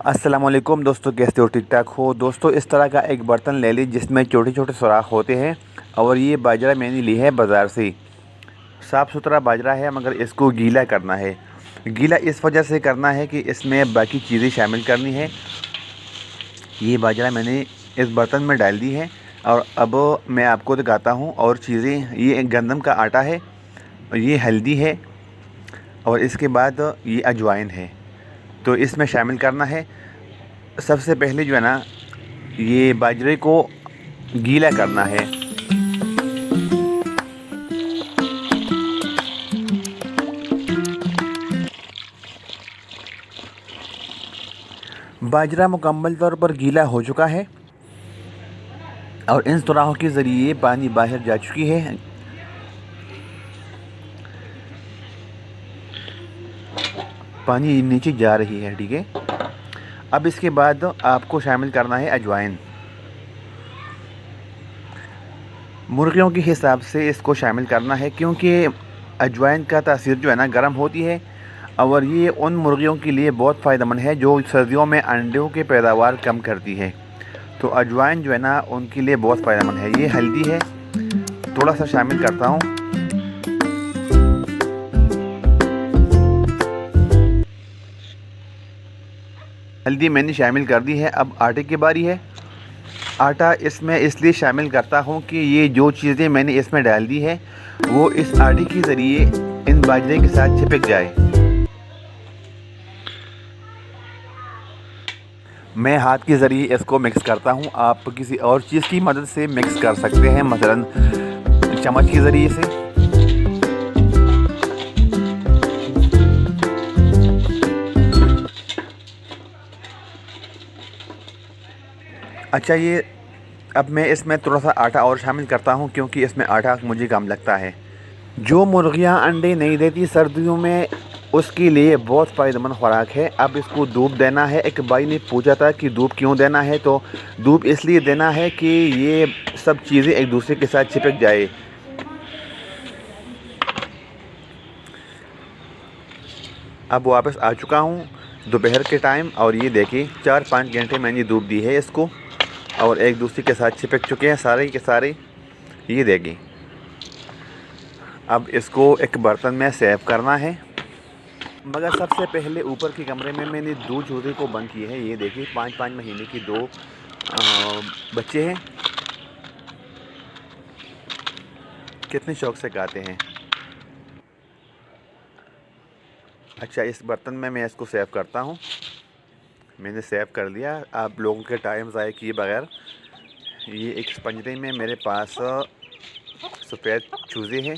अस्सलामुअलैकुम दोस्तों, कैसे हो? ठीक ठाक हो दोस्तों। इस तरह का एक बर्तन ले ली जिसमें छोटे छोटे सुराख होते हैं। और ये बाजरा मैंने ली है बाज़ार से। साफ़ सुथरा बाजरा है, मगर इसको गीला करना है। गीला इस वजह से करना है कि इसमें बाकी चीज़ें शामिल करनी है। ये बाजरा मैंने इस बर्तन में डाल दी है और अब मैं आपको दिखाता हूँ और चीज़ें। ये एक गंदम का आटा है, ये हल्दी है और इसके बाद ये अजवाइन है। तो इसमें शामिल करना है। सबसे पहले जो है ना, ये बाजरे को गीला करना है। बाजरा मुकम्मल तौर पर गीला हो चुका है और इन सुराखों के ज़रिए पानी बाहर जा चुकी है। पानी नीचे जा रही है, ठीक है। अब इसके बाद आपको शामिल करना है अजवाइन। मुर्गियों के हिसाब से इसको शामिल करना है, क्योंकि अजवाइन का तासीर जो है ना गर्म होती है और ये उन मुर्गियों के लिए बहुत फ़ायदेमंद है जो सर्दियों में अंडों की पैदावार कम करती है। तो अजवाइन जो है ना उनके लिए बहुत फ़ायदेमंद है। ये हल्दी है, थोड़ा सा शामिल करता हूँ। हल्दी मैंने शामिल कर दी है। अब आटे की बारी है। आटा इसमें इसलिए शामिल करता हूँ कि ये जो चीज़ें मैंने इसमें डाल दी है वो इस आटे के ज़रिए इन बाजरे के साथ चिपक जाए। मैं हाथ के ज़रिए इसको मिक्स करता हूँ। आप किसी और चीज़ की मदद से मिक्स कर सकते हैं, मसलन चम्मच के ज़रिए से। अच्छा, ये अब मैं इसमें थोड़ा सा आटा और शामिल करता हूँ, क्योंकि इसमें आटा मुझे कम लगता है। जो मुर्गियाँ अंडे नहीं देती सर्दियों में, उसके लिए बहुत फ़ायदेमंद खुराक है। अब इसको धूप देना है। एक भाई ने पूछा था कि धूप क्यों देना है, तो धूप इसलिए देना है कि ये सब चीज़ें एक दूसरे के साथ चिपक जाए। अब वापस आ चुका हूँ दोपहर के टाइम, और ये देखिए 4-5 घंटे मैंने धूप दी है इसको और एक दूसरे के साथ चिपक चुके हैं सारे के सारे। ये देखिए। अब इसको एक बर्तन में सेव करना है, मगर सबसे पहले ऊपर के कमरे में मैंने 2 चूज़े को बंद किए हैं। ये देखिए 5-5 महीने की 2 बच्चे हैं, कितने शौक से गाते हैं। अच्छा, इस बर्तन में मैं इसको सेव करता हूँ। मैंने सेव कर लिया। आप लोगों के टाइम ज़ाया किए बगैर ये एक पंजरे में मेरे पास सफ़ेद चूज़े हैं।